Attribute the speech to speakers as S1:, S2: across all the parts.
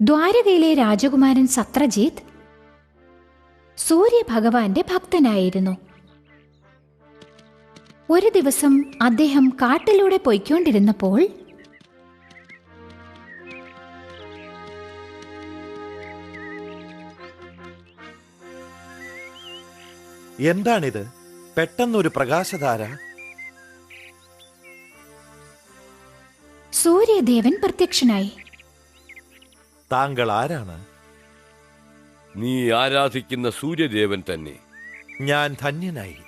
S1: ദ്വാരകയിലെ രാജകുമാരൻ സത്രജിത്ത് സൂര്യഭഗവാന്റെ ഭക്തനായിരുന്നു. ഒരു ദിവസം അദ്ദേഹം കാട്ടിലൂടെ പൊയ്ക്കൊണ്ടിരുന്നപ്പോൾ
S2: എന്താണിത്? പെട്ടെന്നൊരു പ്രകാശധാര.
S1: സൂര്യദേവൻ പ്രത്യക്ഷനായി.
S2: താങ്കൾ ആരാണ്?
S3: നീ ആരാധിക്കുന്ന സൂര്യദേവൻ തന്നെ.
S2: ഞാൻ ധന്യനായി.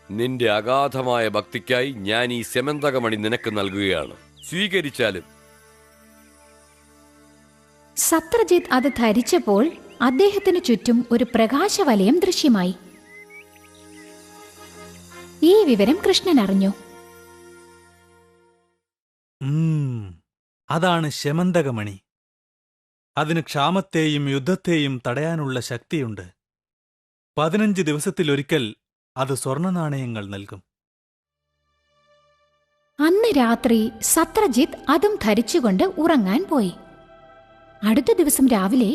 S3: നിന്റെ അഗാധമായ ഭക്തിക്കായി ഞാൻ ഈ സെമന്തകമണി നിനക്ക് നൽകുകയാണ്. സ്വീകരിച്ചാലും.
S1: സത്രജിത്ത് അത് ധരിച്ചപ്പോൾ അദ്ദേഹത്തിനു ചുറ്റും ഒരു പ്രകാശവലയം ദൃശ്യമായി. ഈ വിവരം കൃഷ്ണൻ അറിഞ്ഞു.
S4: അതാണ് ശമന്തകമണി. അതിന് ക്ഷാമത്തെയും യുദ്ധത്തെയും തടയാനുള്ള ശക്തിയുണ്ട്. 15 ദിവസത്തിലൊരിക്കൽ അത് സ്വർണനാണയങ്ങൾ നൽകും.
S1: അന്ന് രാത്രി സത്രജിത്ത് അതും ധരിച്ചുകൊണ്ട് ഉറങ്ങാൻ പോയി. അടുത്ത ദിവസം രാവിലെ,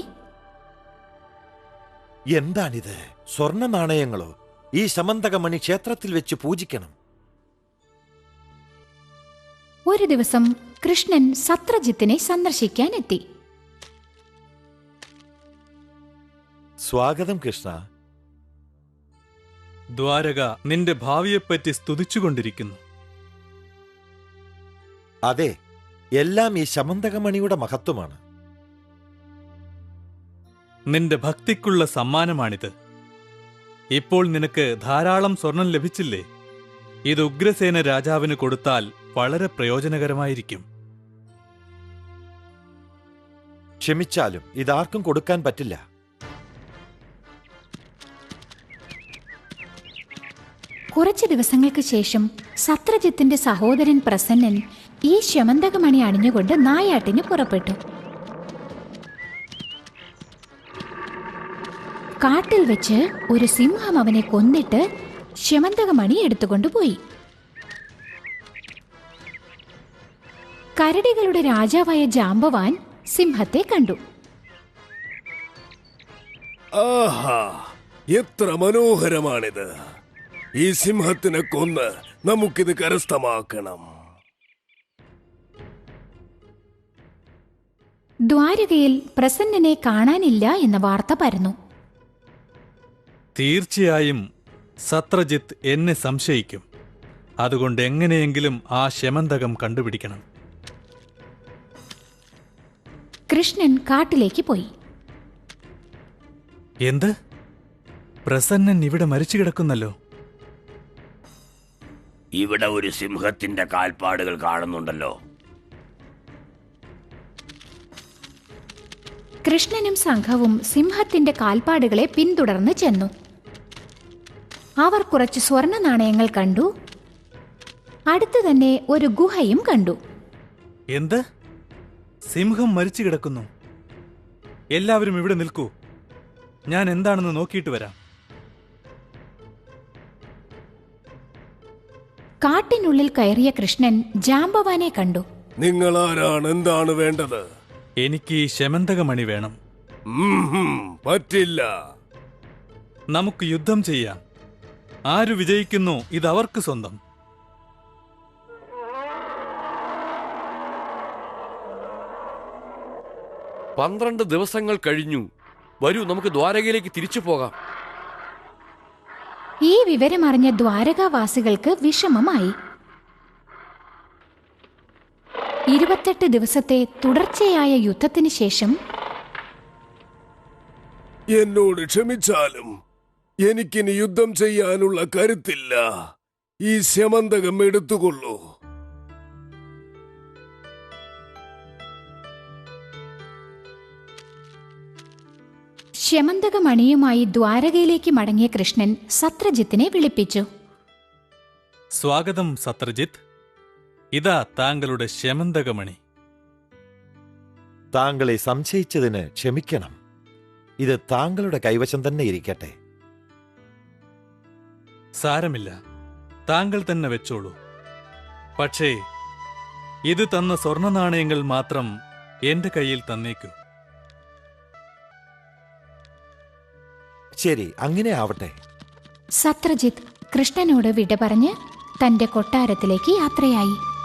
S2: എന്താണിത്? സ്വർണ്ണ നാണയങ്ങളോ? ഈ ശമന്തകമണി ക്ഷേത്രത്തിൽ വെച്ച് പൂജിക്കണം.
S1: ഒരു ദിവസം കൃഷ്ണൻ സത്രജിത്തിനെ സന്ദർശിക്കാൻ എത്തി.
S2: സ്വാഗതം കൃഷ്ണ.
S4: ദ്വാരക നിന്റെ ഭാവിയെപ്പറ്റി സ്തുതിച്ചുകൊണ്ടിരിക്കുന്നു.
S2: അതെ, എല്ലാം ഈ ശമന്തകമണിയുടെ മഹത്വമാണ്.
S4: നിന്റെ ഭക്തിക്കുള്ള സമ്മാനമാണിത്. ഇപ്പോൾ നിനക്ക് ധാരാളം സ്വർണം ലഭിച്ചില്ലേ? ഇത് ഉഗ്രസേന രാജാവിന് കൊടുത്താൽ വളരെ പ്രയോജനകരമായിരിക്കും.
S2: ക്ഷമിച്ചാലും ഇതാർക്കും കൊടുക്കാൻ പറ്റില്ല.
S1: കുറച്ചു ദിവസങ്ങൾക്ക് ശേഷം സത്രജിത്തിന്റെ സഹോദരൻ പ്രസന്നൻ ഈ ശമന്തകമണി അണിഞ്ഞുകൊണ്ട് നായാട്ടിന് പുറപ്പെട്ടു. കാട്ടിൽ വെച്ച് ഒരു സിംഹം അവനെ കൊന്നിട്ട് ശമന്തകമണി എടുത്തുകൊണ്ടുപോയി. കരടികളുടെ രാജാവായ ജാംബവാൻ സിംഹത്തെ കണ്ടു.
S5: ആഹാ, എത്ര മനോഹരമാണിത്! ഈ സിംഹത്തിനെ കൊന്ന് നമുക്കിത് കരസ്ഥമാക്കണം.
S1: ദ്വാരകയിൽ പ്രസന്നനെ കാണാനില്ല എന്ന വാർത്ത പരന്നു.
S4: തീർച്ചയായും സത്രജിത്ത് എന്നെ സംശയിക്കും. അതുകൊണ്ട് എങ്ങനെയെങ്കിലും ആ ശമന്തകം കണ്ടുപിടിക്കണം.
S1: കൃഷ്ണൻ കാട്ടിലേക്ക് പോയി.
S4: എന്ത്? പ്രസന്നൻ ഇവിടെ മരിച്ചു കിടക്കുന്നല്ലോ.
S3: ഇവിടെ ഒരു സിംഹത്തിന്റെ കാൽപ്പാടുകൾ കാണുന്നുണ്ടല്ലോ.
S1: കൃഷ്ണനും സംഘവും സിംഹത്തിന്റെ കാൽപ്പാടുകളെ പിന്തുടർന്ന് ചെന്നു. അവർ കുറച്ച് സ്വർണ്ണ നാണയങ്ങൾ കണ്ടു. അടുത്തു തന്നെ ഒരു ഗുഹയും കണ്ടു.
S4: എന്ത്? സിംഹം മരിച്ചു കിടക്കുന്നു. എല്ലാവരും ഇവിടെ നിൽക്കൂ. ഞാൻ എന്താണെന്ന് നോക്കിയിട്ട് വരാം.
S1: കാട്ടിനുള്ളിൽ കയറിയ കൃഷ്ണൻ ജാംബവാനെ കണ്ടു.
S5: നിങ്ങൾ ആരാണ്? എന്താണ് വേണ്ടത്?
S4: എനിക്ക് ഈ ശമന്തകമണി വേണം.
S5: പറ്റില്ല.
S4: നമുക്ക് യുദ്ധം ചെയ്യാം. ആരു വിജയിക്കുന്നു ഇതവർക്ക് സ്വന്തം.
S3: പന്ത്രണ്ട് ദിവസങ്ങൾ കഴിഞ്ഞു. വരൂ, നമുക്ക് ദ്വാരകയിലേക്ക് തിരിച്ചു പോകാം.
S1: ഈ വിവരമറിഞ്ഞ ദ്വാരകാവാസികൾക്ക് വിഷമമായി. 28 ദിവസത്തെ തുടർച്ചയായ യുദ്ധത്തിന് ശേഷം
S5: എന്നോട് ക്ഷമിച്ചാലും എനിക്കിനി യുദ്ധം ചെയ്യാനുള്ള കരുത്തില്ല. ഈ ശമന്തകം എടുത്തുകൊള്ളൂ.
S1: ശമന്തകമണിയുമായി ദ്വാരകയിലേക്ക് മടങ്ങിയ കൃഷ്ണൻ സത്രജിത്തിനെ വിളിപ്പിച്ചു.
S4: സ്വാഗതം സത്രജിത്ത്. ഇതാ താങ്കളുടെ ശമന്തകമണി.
S2: താങ്കളെ സംശയിച്ചതിന് ക്ഷമിക്കണം. ഇത് താങ്കളുടെ കൈവശം തന്നെ ഇരിക്കട്ടെ.
S4: സാരമില്ല, താങ്കൾ തന്നെ വെച്ചോളൂ. പക്ഷേ ഇത് തന്ന സ്വർണ്ണ നാണയങ്ങൾ മാത്രം എന്റെ കയ്യിൽ തന്നേക്കൂ.
S2: ശരി, അങ്ങനെ ആവട്ടെ.
S1: സത്രജിത്ത് കൃഷ്ണനോട് വിട പറഞ്ഞ് തന്റെ കൊട്ടാരത്തിലേക്ക് യാത്രയായി.